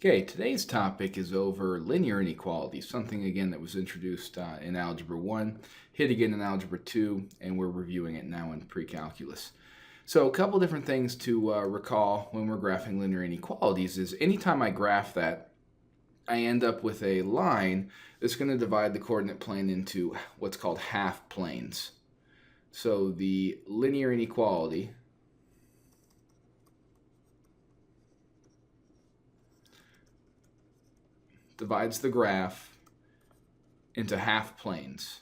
Okay, today's topic is over linear inequalities, something again that was introduced in Algebra 1, hit again in Algebra 2, and we're reviewing it now in Precalculus. So a couple different things to recall when we're graphing linear inequalities is anytime I graph that, I end up with a line that's going to divide the coordinate plane into what's called half planes. So the linear inequality divides the graph into half planes,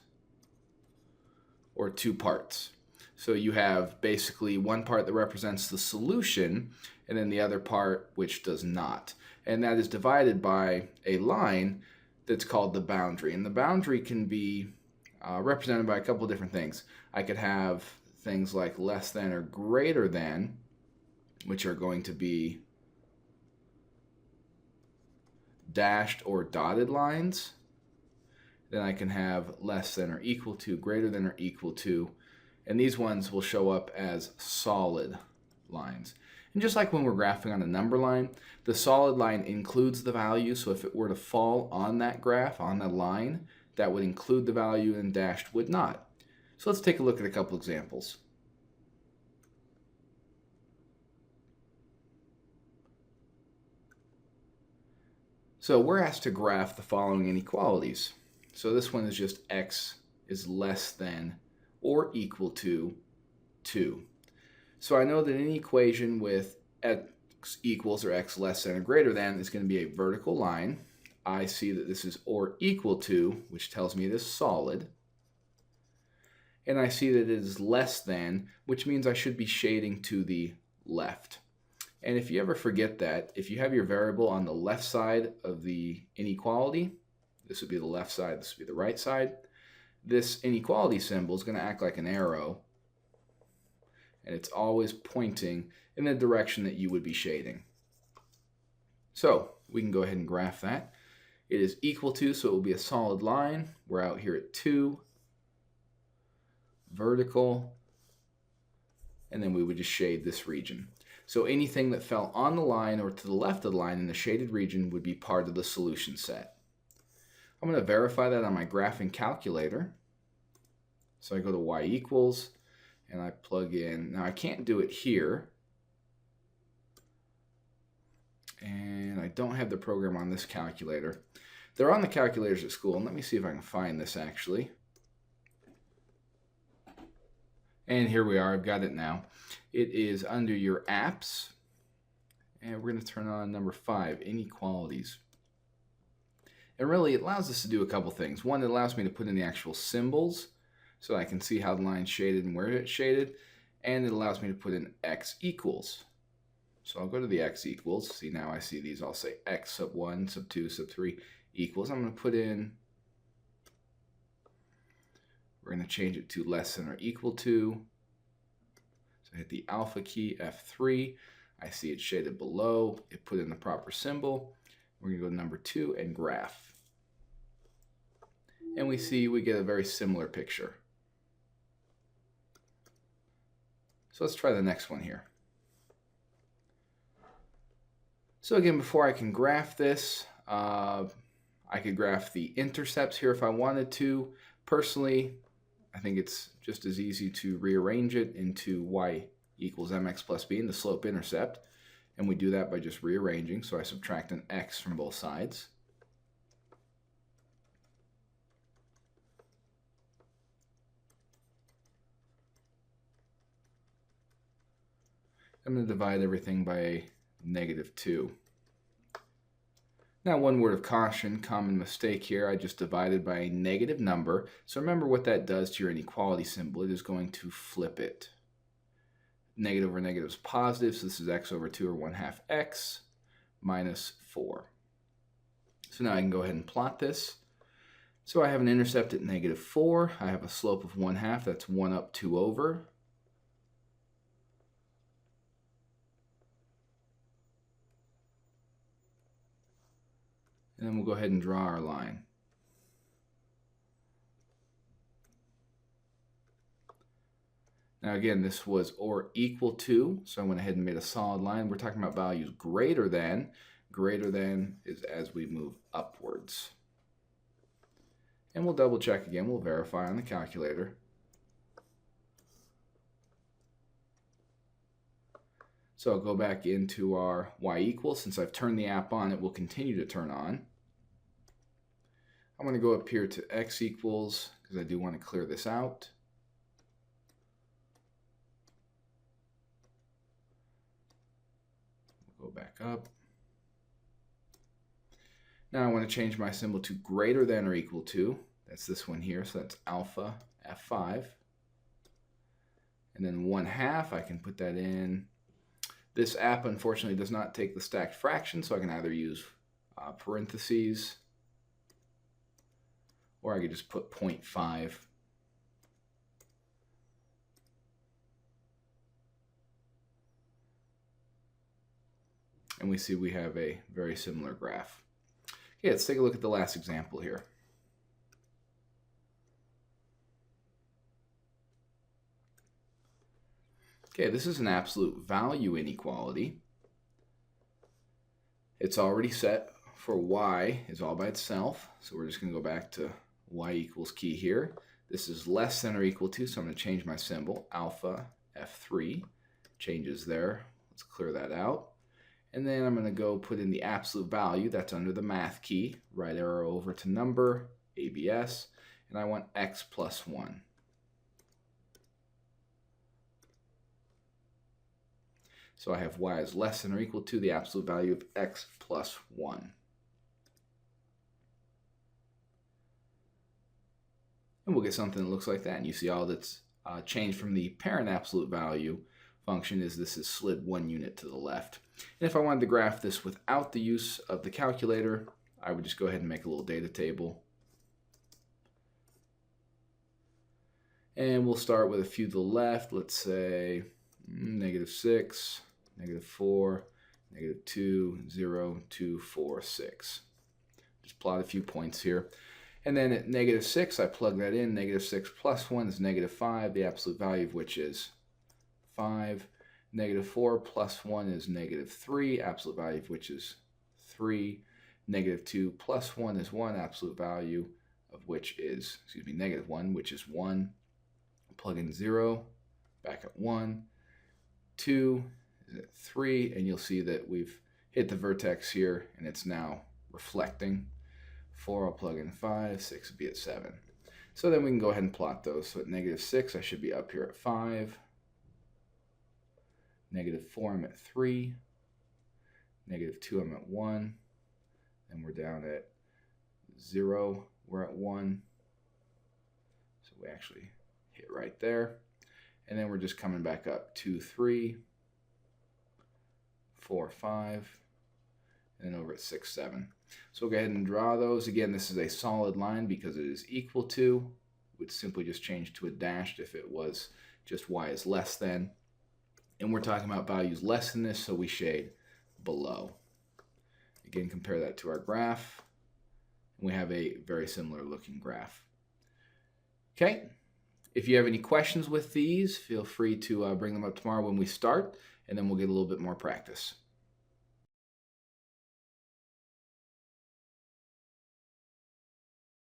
or two parts. So you have basically one part that represents the solution and then the other part which does not. And that is divided by a line that's called the boundary. And the boundary can be represented by a couple of different things. I could have things like less than or greater than, which are going to be dashed or dotted lines. Then I can have less than or equal to, greater than or equal to, and these ones will show up as solid lines. And just like when we're graphing on a number line, the solid line includes the value, so if it were to fall on that graph, on the line, that would include the value and dashed would not. So let's take a look at a couple examples. So we're asked to graph the following inequalities. So this one is just x is less than or equal to 2. So I know that any equation with x equals or x less than or greater than is going to be a vertical line. I see that this is or equal to, which tells me it is solid. And I see that it is less than, which means I should be shading to the left. And if you ever forget that, if you have your variable on the left side of the inequality, this would be the left side, this would be the right side, this inequality symbol is going to act like an arrow, and it's always pointing in the direction that you would be shading. So we can go ahead and graph that. It is equal to, so it will be a solid line. We're out here at 2, vertical, and then we would just shade this region. So anything that fell on the line or to the left of the line in the shaded region would be part of the solution set. I'm going to verify that on my graphing calculator. So I go to y equals, and I plug in. Now I can't do it here, and I don't have the program on this calculator. They're on the calculators at school, and let me see if I can find this actually. And here we are, I've got it now. It is under your apps, and we're going to turn on number 5, inequalities. And really, it allows us to do a couple things. One, it allows me to put in the actual symbols, so I can see how the line's shaded and where it's shaded, and it allows me to put in x equals. So I'll go to the x equals. See, now I see these all say x sub 1, sub 2, sub 3 equals. I'm going to put in, we're going to change it to less than or equal to. So I hit the alpha key, F3. I see it shaded below. It put in the proper symbol. We're going to go to number 2 and graph. And we see we get a very similar picture. So let's try the next one here. So again, before I can graph this, I could graph the intercepts here if I wanted to. Personally, I think it's just as easy to rearrange it into y equals mx plus b in the slope intercept. And we do that by just rearranging. So I subtract an x from both sides. I'm going to divide everything by -2. Now, one word of caution, common mistake here. I just divided by a negative number. So remember what that does to your inequality symbol. It is going to flip it. Negative over negative is positive, so this is x over 2, or 1/2 x, minus 4. So now I can go ahead and plot this. So I have an intercept at -4. I have a slope of 1/2. That's 1 up, 2 over. And then we'll go ahead and draw our line. Now again, this was or equal to, so I went ahead and made a solid line. We're talking about values greater than, Greater than is as we move upwards. And we'll double check again. We'll verify on the calculator. So I'll go back into our y equals. Since I've turned the app on, it will continue to turn on. I'm going to go up here to x equals because I do want to clear this out. We'll go back up. Now I want to change my symbol to greater than or equal to. That's this one here, so that's alpha F5. And then 1/2, I can put that in. This app, unfortunately, does not take the stacked fraction, so I can either use parentheses, or I could just put 0.5. And we see we have a very similar graph. Okay, let's take a look at the last example here. Okay, this is an absolute value inequality. It's already set for y is all by itself, so we're just going to go back to y equals key here. This is less than or equal to, so I'm going to change my symbol. Alpha F3 changes there. Let's clear that out. And then I'm going to go put in the absolute value. That's under the math key. Right arrow over to number, ABS, and I want x plus 1. So I have y is less than or equal to the absolute value of x plus 1. And we'll get something that looks like that. And you see all that's changed from the parent absolute value function is this is slid 1 unit to the left. And if I wanted to graph this without the use of the calculator, I would just go ahead and make a little data table. And we'll start with a few to the left. Let's say -6, -4, -2, 0, 2, 4, 6. Just plot a few points here. And then at -6, I plug that in. -6 plus 1 is -5, the absolute value of which is 5. -4 plus 1 is -3, absolute value of which is 3. -2 plus 1 is 1, absolute value of which is, -1, which is 1. Plug in 0, back at 1. 2 is at 3, and you'll see that we've hit the vertex here, and it's now reflecting. 4, I'll plug in 5, 6 would be at 7. So then we can go ahead and plot those. So at -6, I should be up here at 5. -4, I'm at 3. -2, I'm at 1. And we're down at 0, we're at 1. So we actually hit right there. And then we're just coming back up 2, 3, 4, 5, and then over at 6, 7. So we'll go ahead and draw those. Again, this is a solid line because it is equal to. Would simply just change to a dash if it was just y is less than. And we're talking about values less than this, so we shade below. Again, compare that to our graph. And we have a very similar looking graph. Okay. If you have any questions with these, feel free to bring them up tomorrow when we start, and then we'll get a little bit more practice.